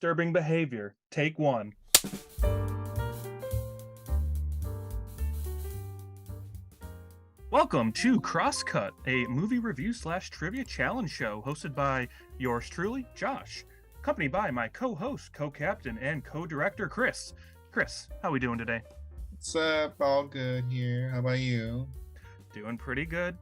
Disturbing behavior. Take one. Welcome to Crosscut, a movie review slash trivia challenge show hosted by yours truly, Josh, accompanied by my co-host, co-captain, and co-director, Chris. Chris, how we doing today? What's up? All good here. How about you? Doing pretty good.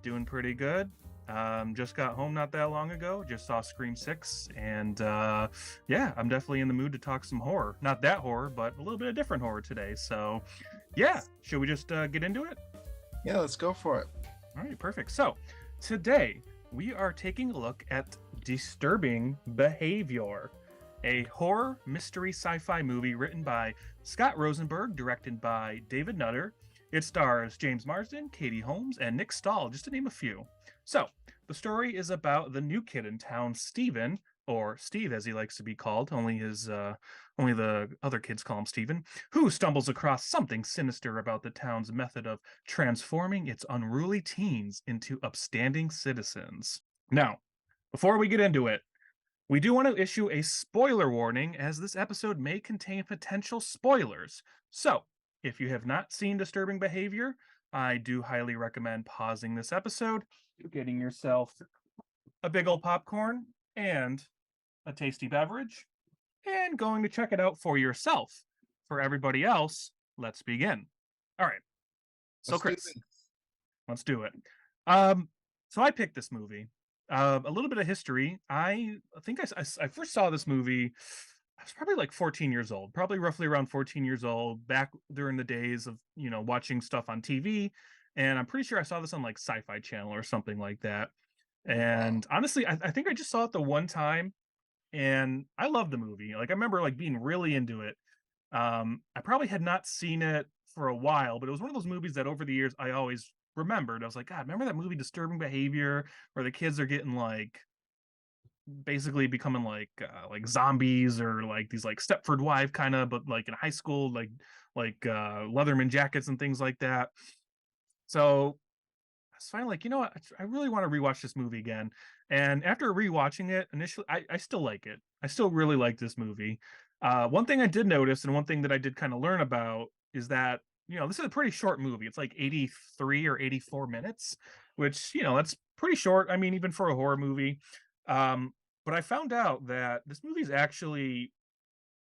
Just got home not that long ago. Just saw Scream 6, and yeah, I'm definitely in the mood to talk some horror. Not that horror, but a little bit of different horror today. So, yeah, should we just get into it? Yeah, let's go for it. All right, perfect. So, today we are taking a look at Disturbing Behavior, a horror mystery sci-fi movie written by Scott Rosenberg, directed by David Nutter. It stars James Marsden, Katie Holmes, and Nick Stahl, just to name a few. So, the story is about the new kid in town, Steven, or Steve as he likes to be called. Only the other kids call him Steven, who stumbles across something sinister about the town's method of transforming its unruly teens into upstanding citizens. Now, before we get into it, we do want to issue a spoiler warning as this episode may contain potential spoilers. So, if you have not seen Disturbing Behavior, I do highly recommend pausing this episode, getting yourself a big old popcorn and a tasty beverage, and going to check it out for yourself. For everybody else, let's begin. All right. So, Chris, let's do it. So I picked this movie. A little bit of history. I think I first saw this movie. I was probably like 14 years old, probably roughly around 14 years old, back during the days of watching stuff on TV. And I'm pretty sure I saw this on like Sci-Fi Channel or something like that. And honestly, I think I just saw it the one time, and I loved the movie. Like I remember like being really into it. I probably had not seen it for a while, but it was one of those movies that over the years I always remembered. I was like, God, remember that movie Disturbing Behavior, where the kids are getting like basically becoming like zombies or like these like Stepford Wife kind of, but like in high school, like Leatherman jackets and things like that. So I was finally like, you know what? I really want to rewatch this movie again. And after rewatching it, initially, I still like it. I still really like this movie. One thing I did notice, and one thing that I did kind of learn about, is that this is a pretty short movie. It's like 83 or 84 minutes, which that's pretty short. I mean, even for a horror movie. But I found out that this movie is actually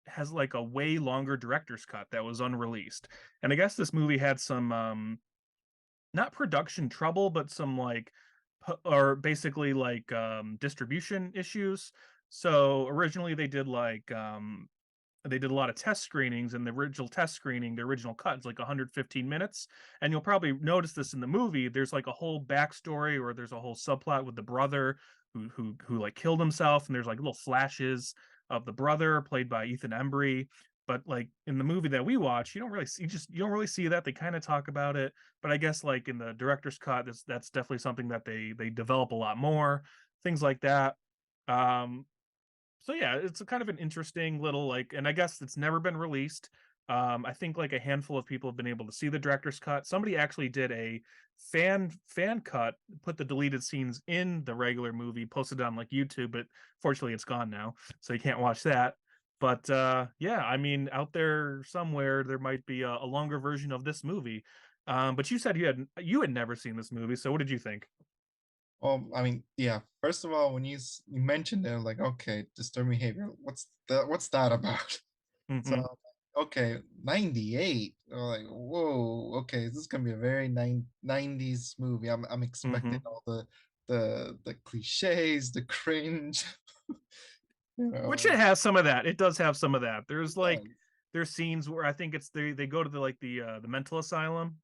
has like a way longer director's cut that was unreleased, and I guess this movie had some not production trouble, but some like or basically like distribution issues. So originally they did a lot of test screenings, and the original test screening, the original cut is like 115 minutes. And you'll probably notice this in the movie. There's like a whole backstory, or there's a whole subplot with the brother who like killed himself, and there's like little flashes of the brother played by Ethan Embry. But like in the movie that we watch, you don't really see that. They kind of talk about it, but I guess like in the director's cut, that's definitely something that they develop a lot more, things like that. Um, so yeah, it's a kind of an interesting little like, and I guess it's never been released. I think like a handful of people have been able to see the director's cut. Somebody actually did a fan cut, put the deleted scenes in the regular movie, posted it on like YouTube, but fortunately it's gone now, so you can't watch that. But yeah, I mean, out there somewhere there might be a longer version of this movie. But you said you had never seen this movie, so what did you think? Well, I mean, yeah. First of all, when you mentioned it, like, okay, disturbing behavior. What's that about? So, Hmm. okay, 98. Like, whoa. Okay, this is gonna be a very 90s movie. I'm expecting Hmm. all the cliches, the cringe. You Which it know, has some of that. It does have some of that. uh, There's scenes where I think it's they go to the mental asylum,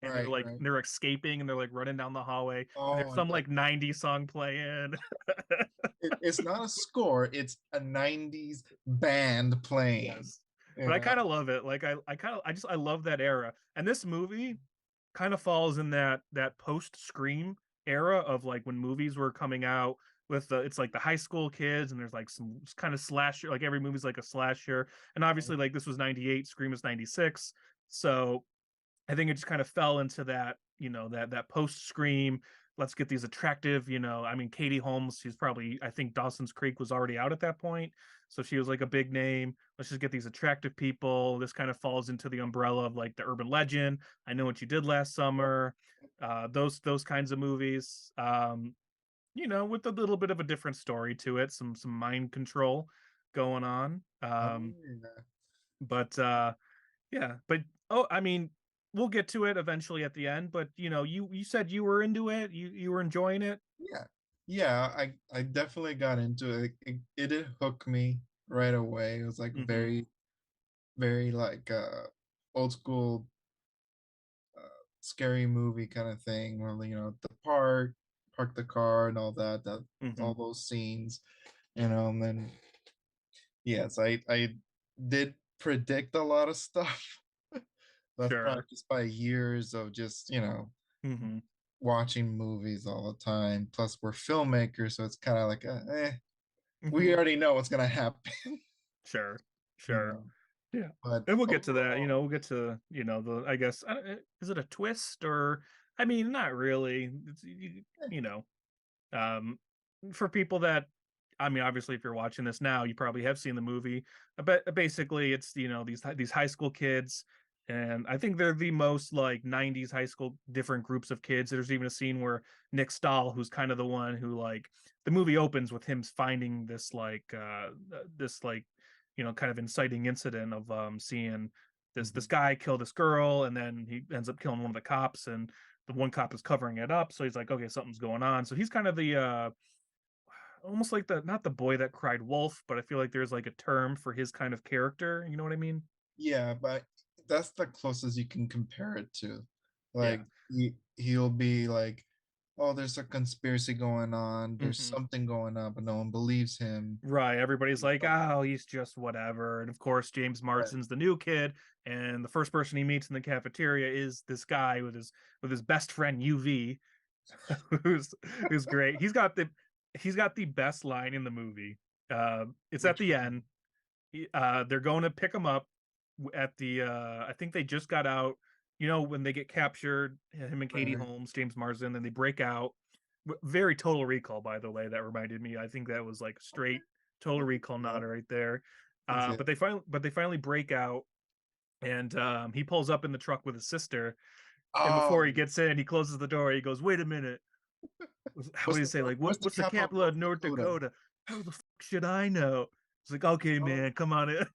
and right, right. they're escaping, and they're like running down the hallway, and there's Oh, some like 90s song playing. it's not a score, it's a 90s band playing. Yes. You But I know, kind of love it. Like I love that era. And this movie kind of falls in that post Scream era of like when movies were coming out with it's like the high school kids, and there's like some kind of slasher, like every movie's like a slasher. And obviously like this was 98, Scream is 96. So I think it just kind of fell into that, that post Scream. let's get these attractive, I mean, Katie Holmes, she's probably, I think Dawson's Creek was already out at that point. So she was like a big name. Let's just get these attractive people. This kind of falls into the umbrella of like the urban legend. I Know What You Did Last Summer. Those kinds of movies. With a little bit of a different story to it, some mind control going on. Oh yeah. But yeah, but oh, I mean, we'll get to it eventually at the end, but you said you were into it, you were enjoying it. Yeah. Yeah, I definitely got into it. It did hook me right away. It was like Mhm. very like old school scary movie kind of thing where the park the car and all that all Mhm. those scenes, and then yes, I did predict a lot of stuff. That's probably Sure. just by years of just Mhm. watching movies all the time. Plus, we're filmmakers, so it's kind of like we Mhm. already know what's gonna happen, Sure. you Sure. know. Yeah. But And we'll get to that, overall, we'll get to, the I guess, is it a twist or I mean, not really. It's you know, Um, for people that, I mean, obviously, if you're watching this now, you probably have seen the movie. But basically, it's these high school kids, and I think they're the most like '90s high school different groups of kids. There's even a scene where Nick Stahl, who's kind of the one who like the movie opens with him finding this like kind of inciting incident of seeing this mhm, guy kill this girl, and then he ends up killing one of the cops, and the one cop is covering it up, so he's like, okay, something's going on. So he's kind of the almost like the not the boy that cried wolf, but I feel like there's like a term for his kind of character. You know what I mean? yeah, but that's the closest you can compare it to. Yeah. Like he'll be like, "Oh, there's a conspiracy going on. There's Hmm. something going on," but no one believes him. Right. Everybody's You like, know, oh, he's just whatever. And of course, James right. Marsden's the new kid, and the first person he meets in the cafeteria is this guy with his best friend UV, who's who's great. He's got the best line in the movie. It's at Which the one? end. They're going to pick him up at the I think they just got out, when they get captured, him and Katie Right. Holmes, James Marsden, and they break out. Very Total Recall, by the way, that reminded me. I think that was like straight Total Recall Yeah, nod right there. that's it. But they finally break out, and he pulls up in the truck with his sister, and Oh, before he gets in, he closes the door. He goes, "Wait a minute." How what's do you the say, like, what's the what's the capital of capital of North North Dakota? Dakota? How the should I know? It's like, okay, Oh, man, come on in.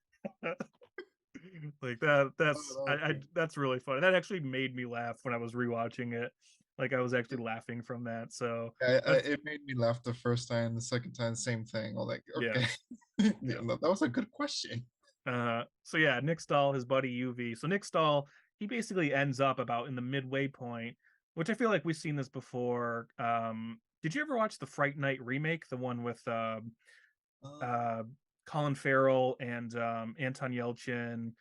Like that. okay. That's really funny. That actually made me laugh when I was rewatching it. Like I was actually laughing from that. So that's It made me laugh the first time, the second time, same thing. I'm like, yeah, okay, yeah, yeah. no, that was a good question. So yeah, Nick Stahl, his buddy UV. So Nick Stahl, he basically ends up about in the midway point, which I feel like we've seen this before. Did you ever watch the Fright Night remake, the one with Um, uh, Colin Farrell and Anton Yelchin,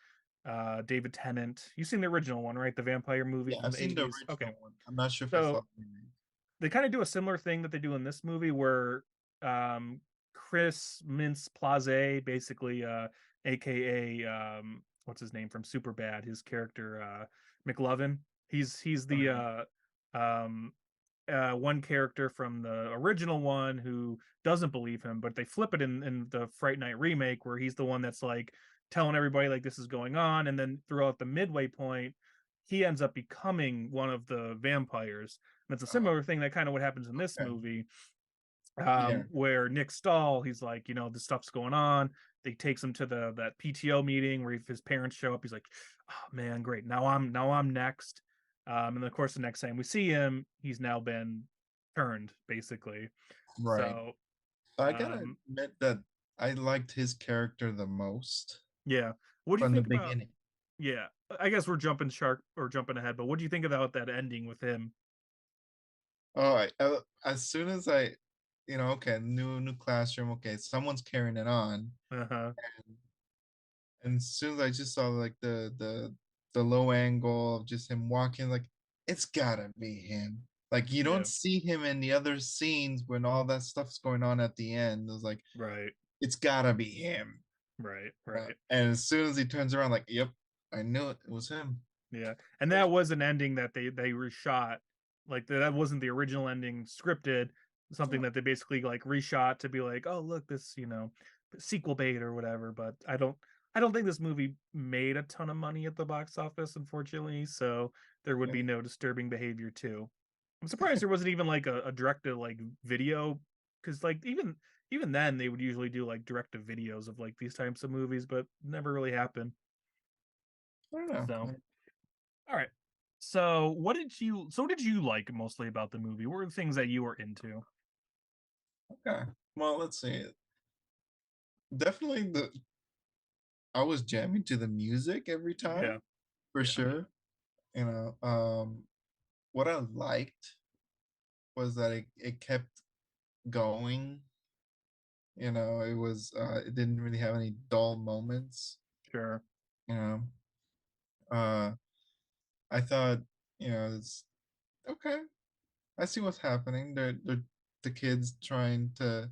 David Tennant? You've seen the original one, right? The vampire movie yeah, from I've the seen the '80s. Okay, original one. I'm not sure if I saw so the remake. they kind of do a similar thing that they do in this movie where um Chris Mintz Plaze, basically aka what's his name from Superbad, his character McLovin. He's the Okay, um one character from the original one who doesn't believe him, but they flip it in the Fright Night remake where he's the one that's like telling everybody like this is going on, and then throughout the midway point, he ends up becoming one of the vampires. And it's a uh, similar thing that kind of what happens in this okay, movie, yeah, where Nick Stahl, he's like, this stuff's going on. They takes him to that PTO meeting where his parents show up. He's like, oh man, great. Now I'm next. And of course, the next time we see him, he's now been turned basically. right. So, I gotta um, admit that I liked his character the most yeah. What do you from the think about? beginning. Yeah, I guess we're jumping shark or jumping ahead, but what do you think about that ending with him? All right, as soon as okay, new classroom, okay, someone's carrying it on, Uh huh. and as soon as I just saw like the low angle of just him walking, like it's gotta be him. Like you don't Yeah. see him in the other scenes when all that stuff's going on at the end. It was like Right. it's gotta be him. Right. Right. And as soon as he turns around, like, yep, I knew it. It was him. Yeah, and that was an ending that they reshot. Like that wasn't the original ending scripted, something Oh, that they basically like reshot to be like, oh look, this, sequel bait or whatever. But I don't think this movie made a ton of money at the box office, unfortunately. So there would be okay. no Disturbing Behavior 2. I'm surprised there wasn't even like a direct to like video, because like even then they would usually do like direct to videos of like these types of movies, but never really happened. I don't know. So all right. So what did you like mostly about the movie? What were the things that you were into? Okay. Well, let's see. Definitely the I was jamming to the music every Yeah. time, for Yeah. sure. You know, what I liked was that it kept going. It didn't really have any dull moments. Sure. You know, uh, I thought, it's okay. I see what's happening. They're the kids trying to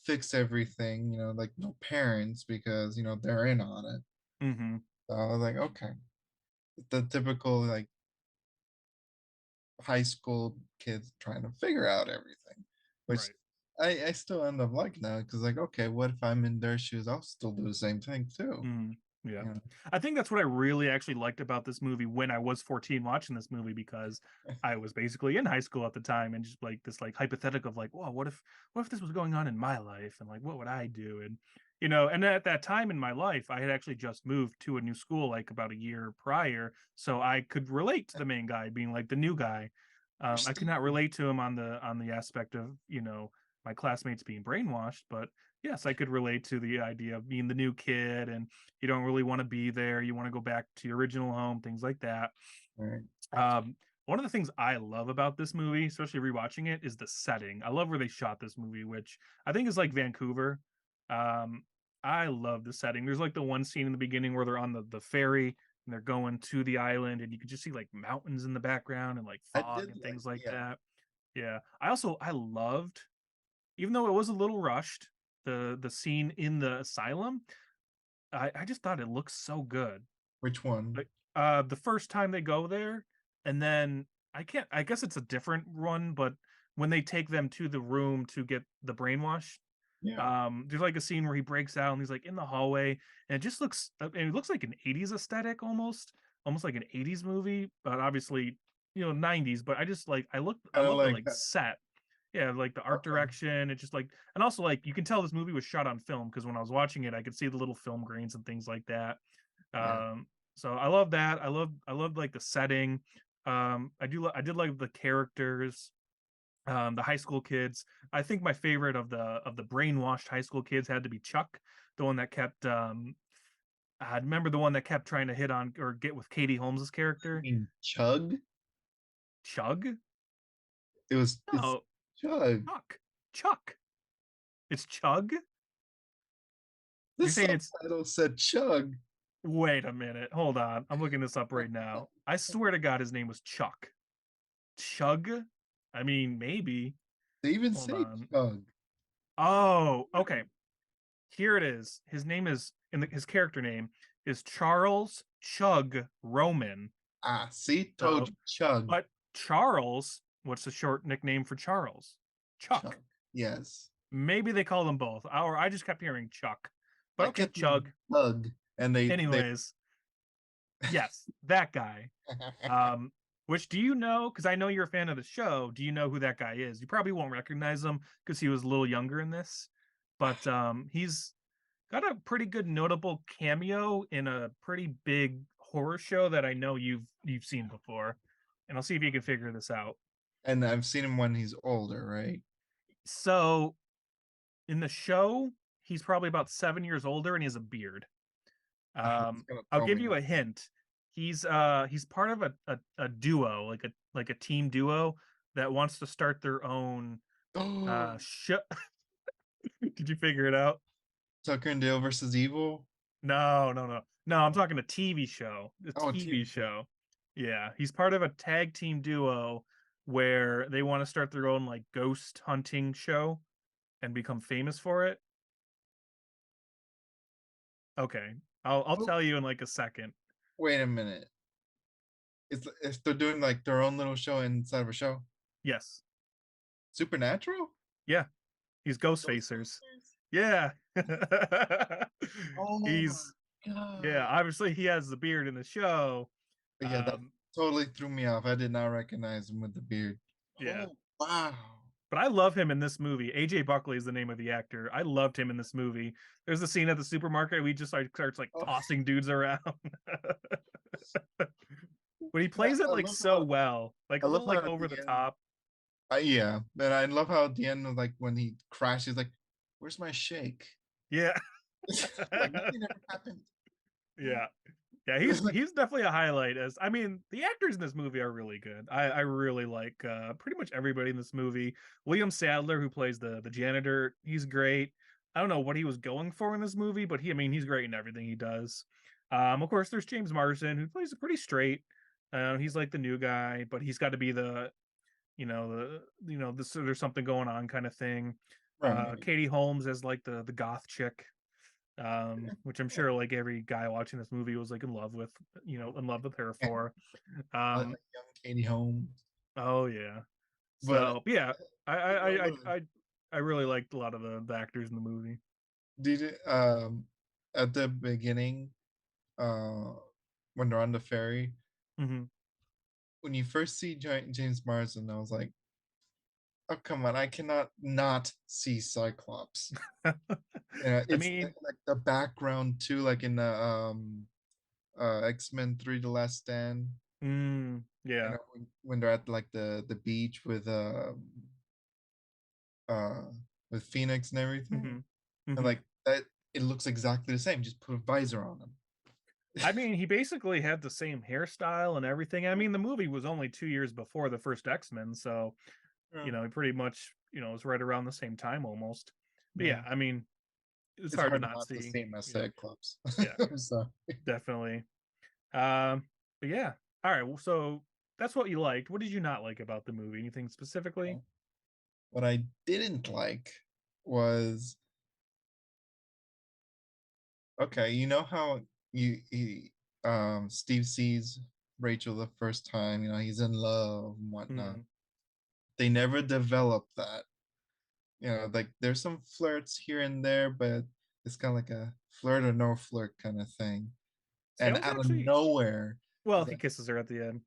fix everything. Like no parents because they're in on it. Mhm. So I was like, okay, the typical like high school kids trying to figure out everything, which Right. I still end up liking that because like, okay, what if I'm in their shoes? I'll still do the same thing too. Mhm. Yeah. You know, I think that's what I really actually liked about this movie when I was 14 watching this movie, because I was basically in high school at the time, and just like this like hypothetical of like, "Whoa, what if this was going on in my life, and like what would I do?" And and at that time in my life, I had actually just moved to a new school like about a year prior, so I could relate to the main guy being like the new guy. I could not understand. relate to him on the aspect of, my classmates being brainwashed, but yes, I could relate to the idea of being the new kid, and you don't really want to be there. You want to go back to your original home, things like that. Right. Um, One of the things I love about this movie, especially rewatching it, is the setting. I love where they shot this movie, which I think is like Vancouver. Um, I love the setting. There's like the one scene in the beginning where they're on the ferry and they're going to the island, and you can just see like mountains in the background and like I fog did and like, things like yeah. that. Yeah. I loved, even though it was a little rushed, the scene in the asylum. I just thought it looks so good. Which one? Like, the first time they go there, and then I guess it's a different one, but when they take them to the room to get the brainwash, Yeah, there's like a scene where he breaks out and he's like in the hallway, and it just looks and it looks like an 80s aesthetic almost like an 80s movie, but obviously, 90s, but I kind of love the like like set. Yeah, like the art okay, direction, it just like, and also like you can tell this movie was shot on film, because when I was watching it, I could see the little film grains and things like that. yeah. So I love that. I love like the setting. I did like the characters, the high school kids. I think my favorite of the brainwashed high school kids had to be Chuck, the one that kept I remember the one that kept trying to hit on or get with Katie Holmes's I character. mean, Chug. Chug? It's No, Chug. Chuck. Chuck. It's Chug? The You're saying it's subtitle said Chug. Wait a minute. Hold on. I'm looking this up right now. I swear to God his name was Chuck. Chug? I mean, maybe. They even Hold say on. Chug. Oh, okay. Here it is. His character name is Charles Chug Roman. Ah, see, told So, you, Chug. but Charles, what's the short nickname for Charles? Chuck. Chug. Yes. Maybe they call them both. Or I just kept hearing Chuck. But I okay, kept hearing Chug. Chug, and they Anyways, yes, that guy. Um, which do you know? Because I know you're a fan of the show. Do you know who that guy is? You probably won't recognize him because he was a little younger in this, but he's got a pretty good notable cameo in a pretty big horror show that I know you've seen before, and I'll see if you can figure this out. and I've seen him when he's older, right? So in the show, he's probably about 7 years older, and he has a beard. It's gonna I'll throw give me you off. a hint. He's part of a duo, like a team duo that wants to start their own show. Did you figure it out? Tucker and Dale versus Evil. No, no, no. No, I'm talking a TV show. A Oh, TV TV show. show. Yeah, he's part of a tag team duo where they want to start their own like ghost hunting show and become famous for it. Okay. I'll Oh, tell you in like a second. wait a minute. It's if they're doing like their own little show inside of a show. Yes. Supernatural? Yeah. He's ghost facers. Ghostbusters? Yeah. Oh my He's yeah, god. obviously he has the beard in the show. Yeah, that Um, totally threw me off. I did not recognize him with the beard. yeah. Oh wow. But I love him in this movie. AJ Buckley is the name of the actor. I loved him in this movie. There's a scene at the supermarket. We just like starts like Oh, tossing dudes around. But he yeah, plays it like so well, like I a love little how like at over the the end, top. yeah, and I love how at the end, like when he crashes, like, "Where's my shake?" Yeah. Like nothing ever happened. Yeah. Yeah, It's like, he's definitely a highlight. As I mean, the actors in this movie are really good. I really like pretty much everybody in this movie. William Sadler, who plays the janitor, he's great. I don't know what he was going for in this movie, but I mean, he's great in everything he does. Of course, there's James Marsden, who plays it pretty straight. He's like the new guy, but he's got to be this there's something going on kind of thing. right. Katie Holmes as like the goth chick, which I'm sure like every guy watching this movie was like in love with her Yeah, for. I like Um, young Katie Holmes, oh yeah. but So yeah, I I you know I I what? I, I really liked a lot of the actors in the movie. Did it at the beginning, uh, when they're on the ferry, Hmm. when you first see James Marsden, I was like, "Oh come on, I cannot not see Cyclops." Yeah, I it's mean, like the background too, like in the X-Men 3: The Last Stand, yeah. when they're at like the beach uh with Phoenix and everything. Hmm. And Hmm. like that, it looks exactly the same, just put a visor on him. I mean, he basically had the same hairstyle and everything. I mean, the movie was only 2 years before the first X-Men, so Yeah. he pretty much it was right around the same time almost. But Yeah. yeah, I mean, it's It's hard to hard not not to see. see him as Yeah, Cyclops. yeah, I'm sorry. definitely. But yeah. All right. Well, so that's what you liked. What did you not like about the movie? Anything specifically? What I didn't like was, okay, you know how Steve sees Rachel the first time, he's in love and whatnot. Hmm. They never develop that. Like there's some flirts here and there, but it's kind of like a flirt or no flirt kind of thing. See, I And was out of actually nowhere, well. it's He like, kisses her at the end.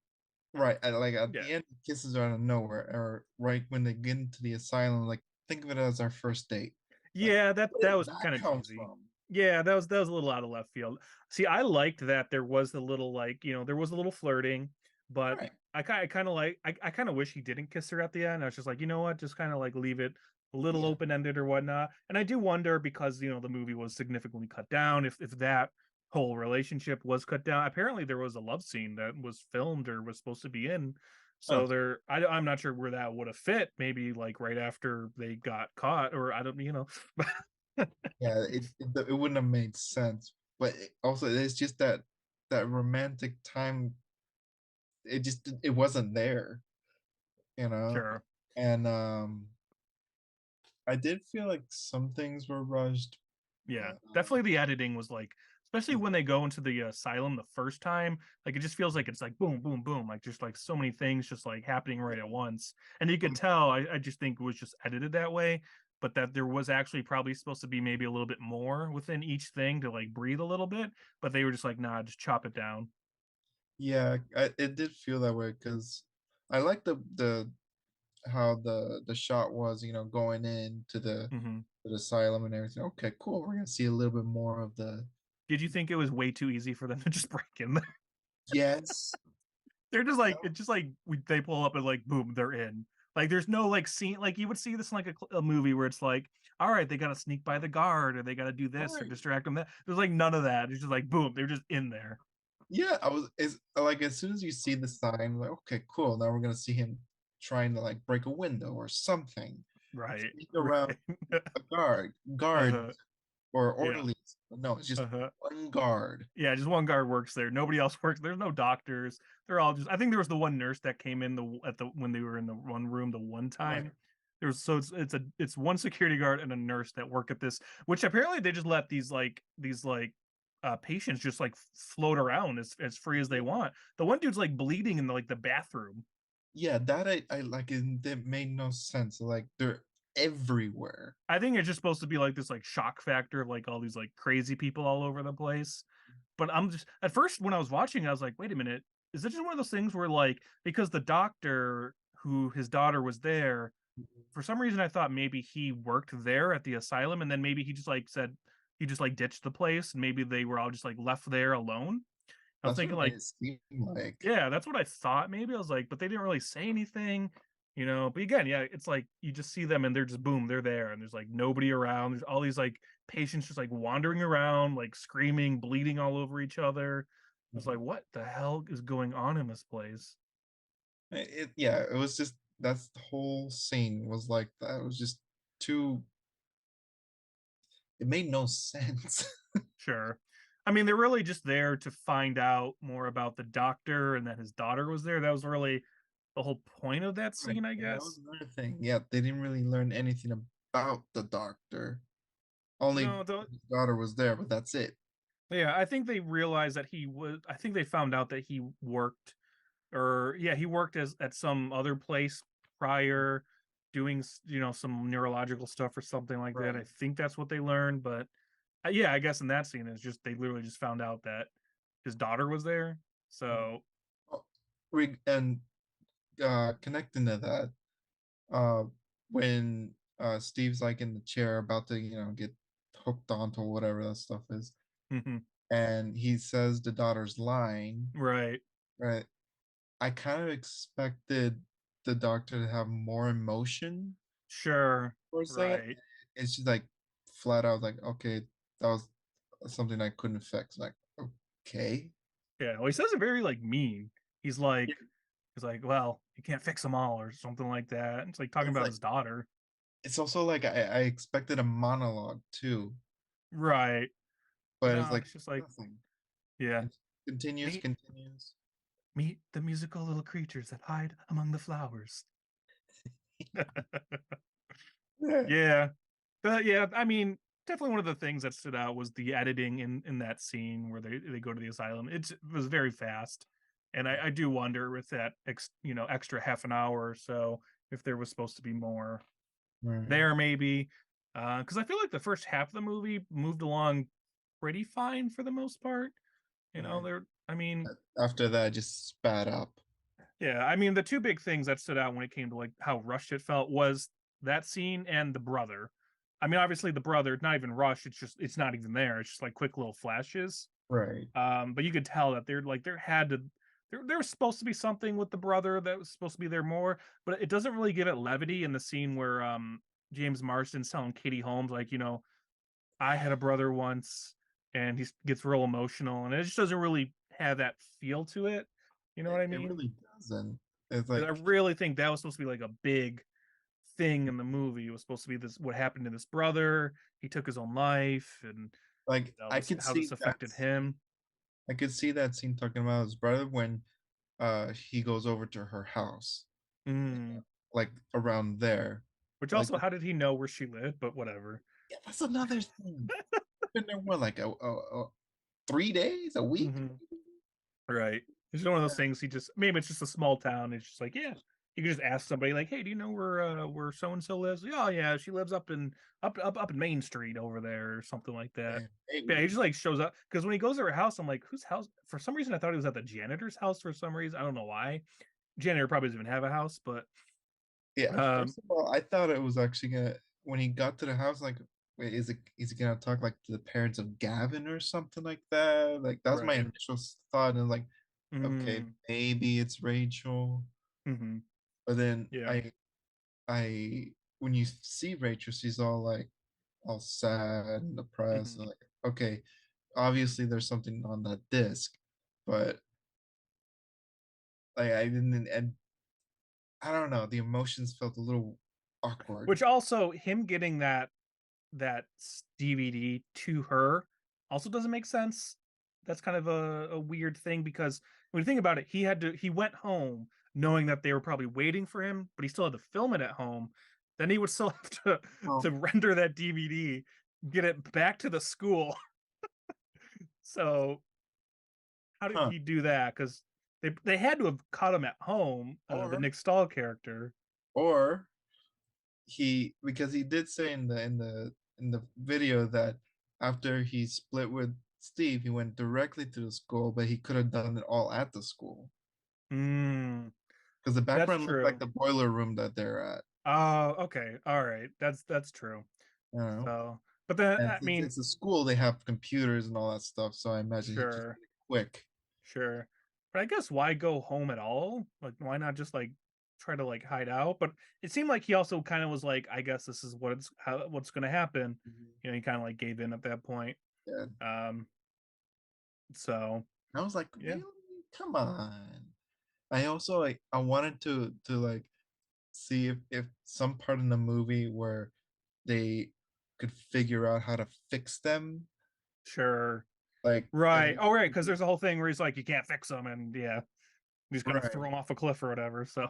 right, like at Yeah. the end, kisses are out of nowhere, or right when they get into the asylum, like think of it as our first date. Like, Yeah, that where that did was that kind of come cheesy. from? Yeah, that was a little out of left field. See, I liked that there was the little like, there was a little flirting, but Right. I kind of like I kind of wish he didn't kiss her at the end. I was just like, you know what, just kind of like leave it a little Yeah. open ended or whatnot. And I do wonder because the movie was significantly cut down if that whole relationship was cut down. Apparently, there was a love scene that was filmed or was supposed to be in. So Okay. I'm not sure where that would have fit. Maybe like right after they got caught, or I don't. Yeah, it wouldn't have made sense. But also, it's just that romantic time. It wasn't there, you know. Sure. And I did feel like some things were rushed, Yeah, but definitely the editing was like, especially when they go into the asylum the first time, like it just feels like it's like boom, boom, boom, like just like so many things just like happening right at once. And you could tell, I just think it was just edited that way, but that there was actually probably supposed to be maybe a little bit more within each thing to like breathe a little bit, but they were just like, nah, just chop it down. yeah, it did feel that way because I like the how the shot was, going into Hmm. the asylum and everything. Okay, cool. We're gonna see a little bit more of the. Did you think it was way too easy for them to just break in there? Yes. They're just like it's just like they pull up and like boom, they're in. Like there's no like scene like you would see this in like a movie where it's like, all right, they got to sneak by the guard or they got to do this or Right. distract them. That there's like none of that. It's just like boom, they're just in there. Yeah, it's like as soon as you see the sign, like, okay, cool. Now we're gonna see him trying to like break a window or something, Right. sneak around Right. a guard Uh-huh. or Yeah. orderlies. No, it's just Uh-huh. one guard. Yeah, just one guard works there. Nobody else works. There's no doctors. They're all just I think there was the one nurse that came in the at the when they were in the one room the one Right. time. There's so it's one security guard and a nurse that work at this, which apparently they just let these like patients just like float around as free as they want. The one dude's like bleeding in the bathroom. Yeah, that I like, and it made no sense. Like they're everywhere. I think it's just supposed to be like this like shock factor of like all these like crazy people all over the place. But I'm just at first when I was watching, I was like, wait a minute, is it just one of those things where like because the doctor who his daughter was there, for some reason I thought maybe he worked there at the asylum and then maybe he just like said he just like ditched the place and maybe they were all just like left there alone. I was That's what thinking it made like, it seem like. yeah, that's what I thought maybe. I was like, but they didn't really say anything, you know. But again, yeah, it's like you just see them and they're just boom, they're there, and there's like nobody around. There's all these like patients just like wandering around, like screaming, bleeding all over each other. It's like, what the hell is going on in this place? Yeah, it was just that's the whole scene was like that. It was just too. It made no sense. Sure. I mean, they're really just there to find out more about the doctor and that his daughter was there. That was really the whole point of that Right, scene, I and that was guess. another thing. Yeah, they didn't really learn anything about the doctor. Only No, the his daughter was there, but that's it. yeah, I think they realized that he was. I think they found out that he worked, or yeah, he worked as at some other place prior, doing some neurological stuff or something like that. I Right. think that's what they learned, but yeah, I guess in that scene it's just they literally just found out that his daughter was there. Right. So, Oh, and connecting to that, uh, when Steve's like in the chair about to, get hooked onto whatever that stuff is, mhm, and he says the daughter's line, right, right? I kind of expected the doctor to have more emotion sure, towards that. right, It's just like flat out like, okay, that was something I couldn't fix. Like, okay. yeah. Well, he says it very like mean. He's like, he's like, well, you can't fix them all or something like that. It's like talking It's about like his daughter, it's also like I expected a monologue too, right? But but it's no, like it's just like, nothing. yeah, It continues, meet continues. meet the musical little creatures that hide among the flowers. Yeah. Yeah, but yeah, I mean, definitely one of the things that stood out was the editing in that scene where they go to the asylum. It was very fast, and I do wonder with that extra half an hour or so if there was supposed to be more Right. there maybe, because I feel like the first half of the movie moved along pretty fine for the most part. You know, Right. there. I mean, After that, I just spat up. yeah, I mean, the two big things that stood out when it came to like how rushed it felt was that scene and the brother. I mean, obviously the brother, not even rushed, it's not even there. It's just like quick little flashes. Right. But you could tell that there was supposed to be something with the brother that was supposed to be there more, but it doesn't really give it levity in the scene where James Marsden's telling Katie Holmes, like, I had a brother once, and he gets real emotional, and it just doesn't really have that feel to it. You know what I It mean? really doesn't. It's 'Cause I like really think that was supposed to be like a big thing in the movie. It was supposed to be this what happened to this brother. He took his own life, and I could how see this affected him. I could see that scene talking about his brother when he goes over to her house, Mm. like around there. Which Like also, how did he know where she lived? But whatever. yeah, that's another thing. Been there what, like a 3 days, a week? Hmm. Right. It's one of those Yeah. things. He just maybe it's just a small town. It's just like, yeah, you can just ask somebody like, hey, do you know where so and so lives? Like, oh yeah, she lives up in Main Street over there or something like that. Yeah, But yeah, he maybe. just like shows up because when he goes to her house, I'm like, whose house? For some reason, I thought he was at the janitor's house for some reason. I don't know why. Janitor probably doesn't even have a house, but Yeah, um, first of all, I thought it was actually gonna when he got to the house, like, wait, is he gonna talk like to the parents of Gavin or something like that? Like that was my right. initial thought, and like, okay, Mm, maybe it's Rachel. hmm. But then Yeah. I when you see Rachel, she's all sad and depressed. Hmm. And like, okay, obviously there's something on that disc, but like I didn't, and I don't know, the emotions felt a little awkward. Which also him getting that DVD to her also doesn't make sense. That's kind of a weird thing because when you think about it, he went home knowing that they were probably waiting for him, but he still had to film it at home. Then he would still have to Well, render that DVD, get it back to the school. So how did Huh. he do that? Because they had to have caught him at home, the Or Nick Stahl character. or he, because he did say in the video that after he split with Steve, he went directly to the school, but he could have done it all at the school Mm, because the that's background looked like true. the boiler room that they're at. Oh, okay. All right. That's true. You know, So, but then and I since mean, it's a school, they have computers and all that stuff. So I imagine he just sure, did it quick. sure. But I guess why go home at all? Like, why not just like try to like hide out? But it seemed like he also kind of was like, I guess this is what's going to happen. Mhm. You know, he kind of like gave in at that point. Yeah, Um, so I was like, yeah, really? Come on. I also like I wanted to like see if some part in the movie where they could figure out how to fix them. sure. Like Right. Oh, right. Because there's a whole thing where he's like, you can't fix them, and yeah, he's gonna throw right. him off a cliff or whatever. So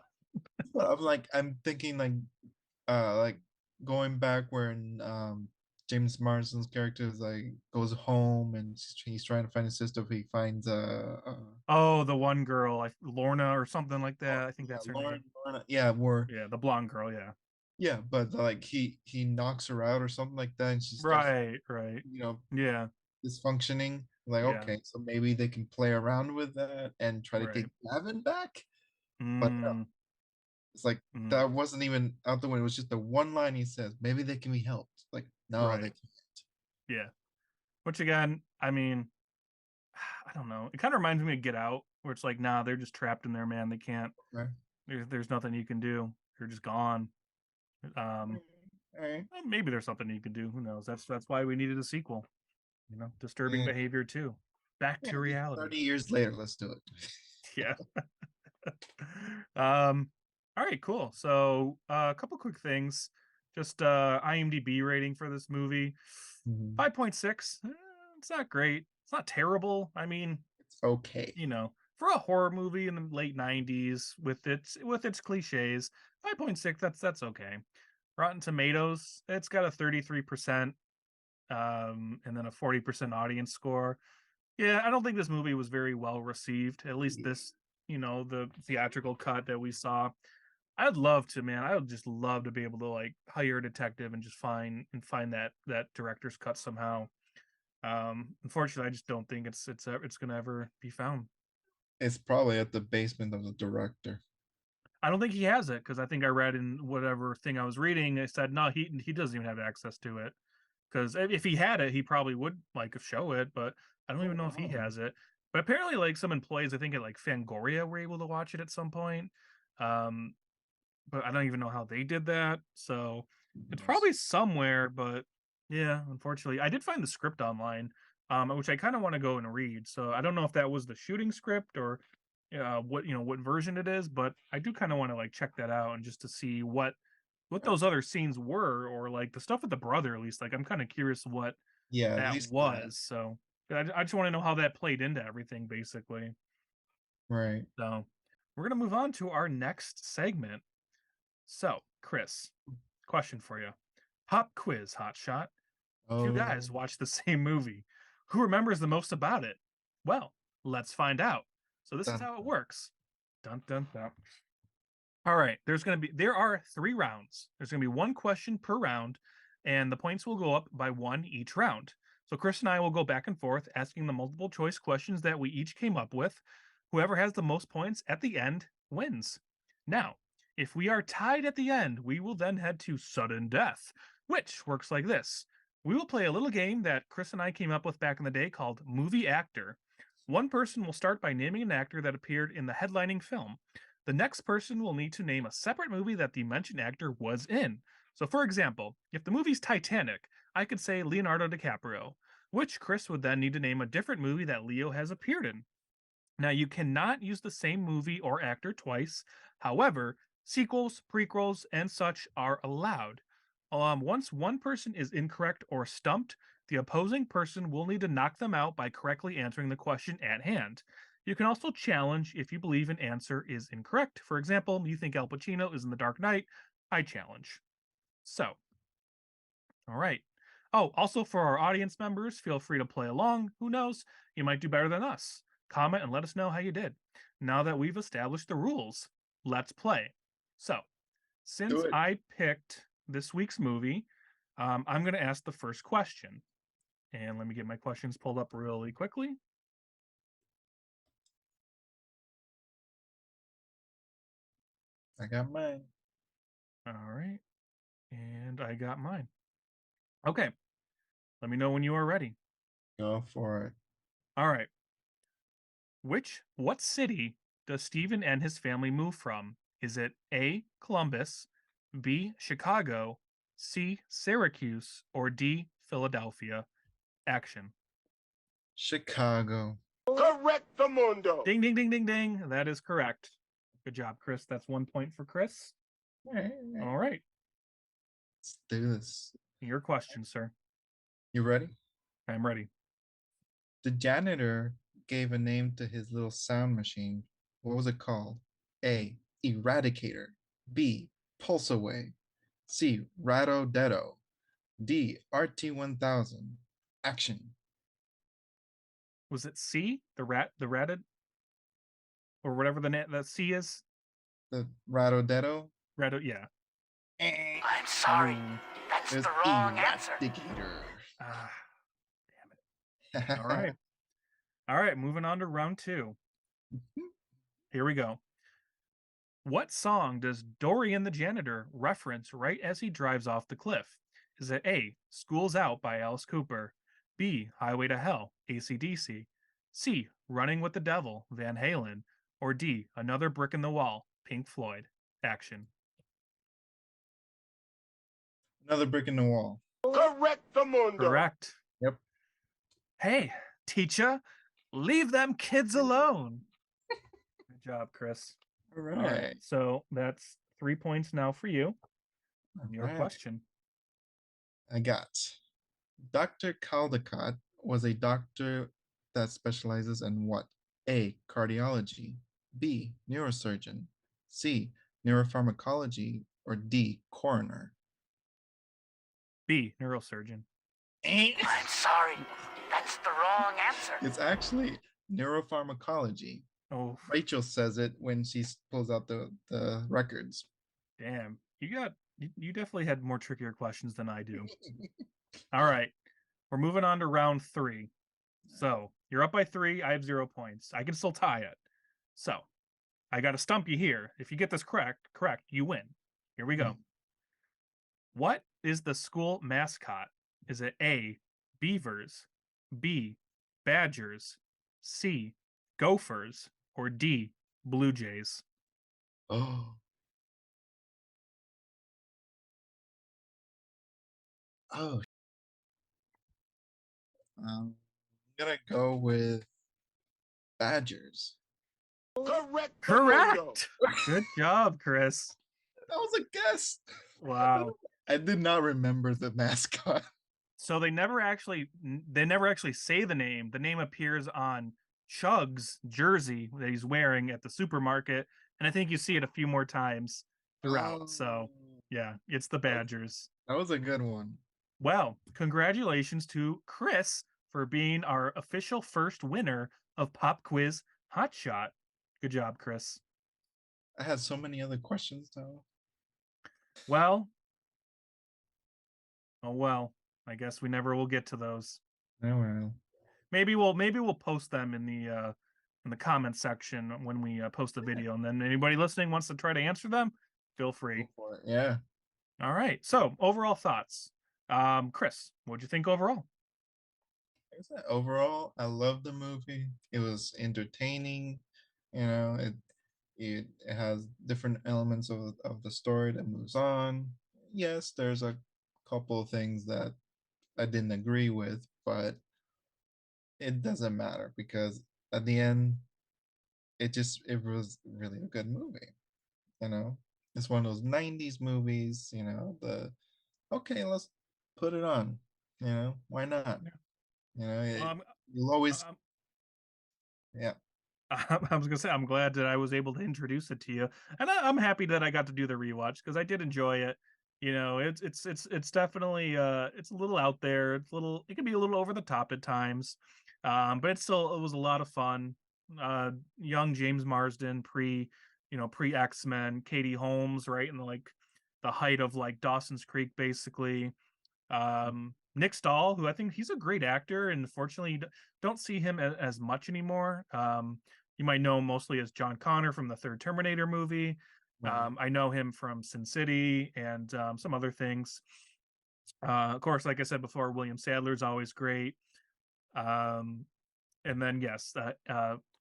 But I'm thinking like going back when James Marsden's character is like goes home and he's trying to find his sister. He finds oh, the one girl, like Lorna or something like that. I think yeah, that's her Lauren, name. Lorna, yeah, more Yeah, the blonde girl. Yeah. yeah, but like he knocks her out or something like that, and she starts, Right. Right. you know, Yeah. dysfunctioning. Like, Yeah. okay, so maybe they can play around with that and try to get Right. Gavin back. But no, Mm, it's like mm, that wasn't even out the window. It was just the one line he says. Maybe they can be helped. Like, no, they right. can't. Yeah. Which again, I mean, I don't know. It kind of reminds me of Get Out, where it's like, nah, they're just trapped in there, man. They can't. Right? There's nothing you can do. They're just gone. Um, All right. well, maybe there's something you can do. Who knows? That's why we needed a sequel. You know, disturbing Yeah, behavior too. Back yeah, to just reality. 30 years later, let's do it. Yeah. um. All right. Cool. So a couple quick things. Just IMDb rating for this movie. Mhm. 5.6. It's not great. It's not terrible. I mean, It's okay. you know, for a horror movie in the late 90s with its cliches, 5.6, that's okay. Rotten Tomatoes, it's got a 33% and then a 40% audience score. Yeah, I don't think this movie was very well received, at least this, you know, the theatrical cut that we saw. I'd love to, man. I would just love to be able to like hire a detective and just find that director's cut somehow. Unfortunately, I just don't think it's gonna ever be found. It's probably at the basement of the director. I don't think he has it because I think I read in whatever thing I was reading, it said no, he doesn't even have access to it. Because if he had it, he probably would like show it, but I don't Oh even know if he wow. has it. But apparently, like some employees, I think at like Fangoria were able to watch it at some point. Um, but I don't even know how they did that. So it's Yes. probably somewhere, but yeah, unfortunately, I did find the script online, which I kind of want to go and read. So I don't know if that was the shooting script or what what version it is, but I do kind of want to like check that out and just to see what Uh, those other scenes were or like the stuff with the brother at least. Like I'm kind of curious what yeah, at that least that. was. So I just want to know how that played into everything basically. Right. So we're gonna move on to our next segment. So, Chris, question for you. Pop quiz, hotshot. Two Oh, guys watch the same movie. Who remembers the most about it? Well, let's find out. So this is done. how it works. Dun dun dun. All right, there are 3 rounds. There's going to be one question per round and the points will go up by 1 each round. So Chris and I will go back and forth asking the multiple choice questions that we each came up with. Whoever has the most points at the end wins. Now, if we are tied at the end, we will then head to sudden death, which works like this. We will play a little game that Chris and I came up with back in the day called Movie Actor. One person will start by naming an actor that appeared in the headlining film. The next person will need to name a separate movie that the mentioned actor was in. So, for example, if the movie's Titanic, I could say Leonardo DiCaprio, which Chris would then need to name a different movie that Leo has appeared in. Now, you cannot use the same movie or actor twice. However, sequels, prequels, and such are allowed. Once one person is incorrect or stumped, the opposing person will need to knock them out by correctly answering the question at hand. You can also challenge if you believe an answer is incorrect. For example, you think Al Pacino is in The Dark Knight, I challenge. So, all right. Oh, also for our audience members, feel free to play along. Who knows? You might do better than us. Comment and let us know how you did. Now that we've established the rules, let's play. So, Do since it. I picked this week's movie, I'm going to ask the first question. And let me get my questions pulled up really quickly. I got mine. All right. And I got mine. Okay. Let me know when you are ready. Go for it. All right. What city does Stephen and his family move from? Is it A, Columbus, B, Chicago, C, Syracuse, or D, Philadelphia? Action. Chicago. Correct the mundo. Ding, ding, ding, ding, ding. That is correct. Good job, Chris. That's 1 point for Chris. All right. Let's do this. Your question, sir. You ready? I'm ready. The janitor gave a name to his little sound machine. What was it called? A. Eradicator. B. Pulse Away. C. Ratto Detto. D. RT1000. Action. Was it C, the ratted, or whatever the C is? The Ratto Detto? Ratted, yeah. I'm sorry. That's There's the wrong answer. Eradicator. Ah, damn it. All right. All right, moving on to round 2. Here we go. What song does Dorian the janitor reference right as he drives off the cliff? Is it A, School's Out by Alice Cooper, B, Highway to Hell, AC/DC, C, Running with the Devil, Van Halen, or D, Another Brick in the Wall, Pink Floyd? Action. Another brick in the wall. Correct the mundo. Correct. Yep. Hey, teacher, leave them kids alone. Good job, Chris. All All right. So that's 3 points now for you. Your question. I got Dr. Caldecott was a doctor that specializes in what? A. Cardiology. B. Neurosurgeon. C. Neuropharmacology. Or D. Coroner. B, neurosurgeon. I'm sorry. That's the wrong answer. It's actually neuropharmacology. Oh, Rachel says it when she pulls out the records. damn. You definitely had more trickier questions than I do. All right. We're moving on to round 3. So you're up by 3. I have 0 points. I can still tie it. So I got to stump you here. If you get this correct, you win. Here we go. What is the school mascot? Is it A, beavers, B, badgers, C, gophers, or D, blue jays? Oh. Oh. I'm gonna go with badgers. Correct. Correct. Good job, Chris. That was a guess. Wow. I did not remember the mascot. So they never actually say the name. The name appears on Chug's jersey that he's wearing at the supermarket, and I think you see it a few more times throughout. So yeah, it's the Badgers. That was a good one. Well, congratulations to Chris for being our official first winner of Pop Quiz Hot Shot. Good job, Chris. I had so many other questions though. Well, oh well. I guess we never will get to those. Oh well. Maybe we'll post them in the comment section when we post the video, and then anybody listening wants to try to answer them, feel free. Go for it. Yeah. All right. So overall thoughts, Chris, what'd you think overall? Like I said, overall, I love the movie. It was entertaining. You know, it has different elements of the story that moves on. Yes, there's a couple of things that I didn't agree with, but it doesn't matter because at the end, it was really a good movie. You know, it's one of those '90s movies. You know, okay, let's put it on. You know, why not? You know, you'll always yeah. I was gonna say I'm glad that I was able to introduce it to you, and I'm happy that I got to do the rewatch because I did enjoy it. You know, it's definitely it's a little out there. It can be a little over the top at times. But it was a lot of fun. Young James Marsden pre X-Men, Katie Holmes, right? In the height of like Dawson's Creek basically. Nick Stahl, who I think he's a great actor, and unfortunately don't see him as much anymore. You might know him mostly as John Connor from the third Terminator movie. Right. I know him from Sin City and some other things. Of course, like I said before, William Sadler's always great. Um, and then yes,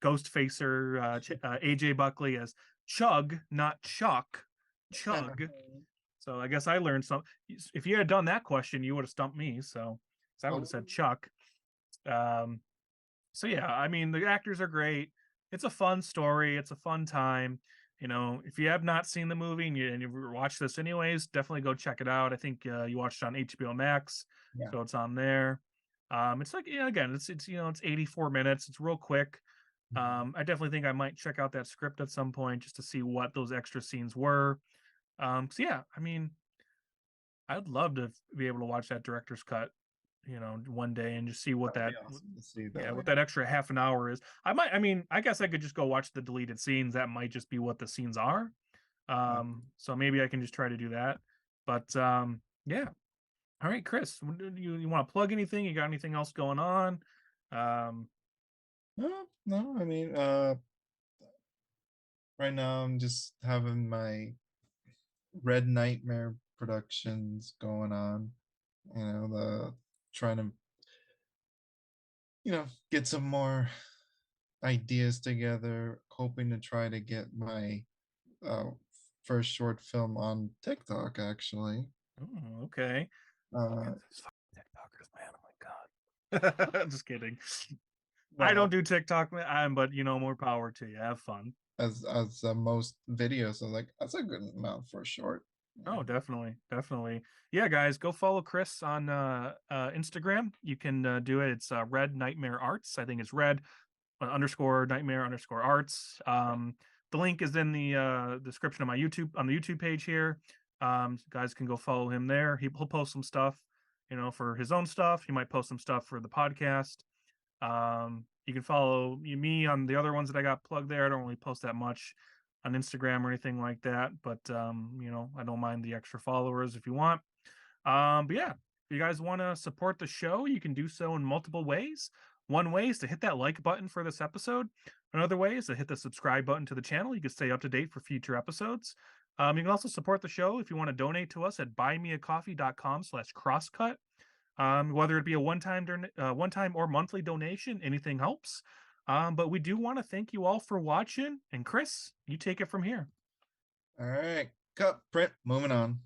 Ghost Facer, AJ Buckley as Chug, not Chuck, Chug. So I guess I learned some. If you had done that question, you would have stumped me. So I would have Oh, said Chuck. Um, so yeah, I mean the actors are great. It's a fun story. It's a fun time. You know, if you have not seen the movie and you watch this anyways, definitely go check it out. I think you watched it on HBO Max, yeah. so it's on there. It's like yeah, again, it's it's 84 minutes. It's real quick. Mhm. I definitely think I might check out that script at some point just to see what those extra scenes were. So yeah, I mean, I'd love to be able to watch that director's cut, one day and just see what That'd be that, awesome to see yeah, though. what that extra half an hour is. I mean, I guess I could just go watch the deleted scenes. That might just be what the scenes are. Yeah. So maybe I can just try to do that. But yeah. All right, Chris, you want to plug anything? You got anything else going on? Um, No, no, I mean, right now I'm just having my Red Nightmare productions going on. The trying to, get some more ideas together, hoping to try to get my uh, first short film on TikTok, actually. oh, okay. Uh, These fucking TikTokers, man. Oh my god. Just kidding. I no, don't do TikTok, but more power to you. Have fun. as most videos are like, that's a good amount for a short. Oh, definitely, definitely. Yeah, guys, go follow Chris on Instagram. You can do it. It's Red Nightmare Arts. I think it's Red underscore Nightmare underscore Arts. The link is in the description of my YouTube on the YouTube page here. Guys can go follow him there. He'll post some stuff, for his own stuff. He might post some stuff for the podcast. You can follow me on the other ones that I got plugged there. I don't really post that much on Instagram or anything like that, but I don't mind the extra followers if you want. But yeah, if you guys want to support the show, you can do so in multiple ways. One way is to hit that like button for this episode. Another way is to hit the subscribe button to the channel. You can stay up to date for future episodes. You can also support the show if you want to donate to us at buymeacoffee.com/crosscut. Whether it be a one-time or monthly donation, anything helps. But we do want to thank you all for watching. And Chris, you take it from here. All right, cut, print, moving on.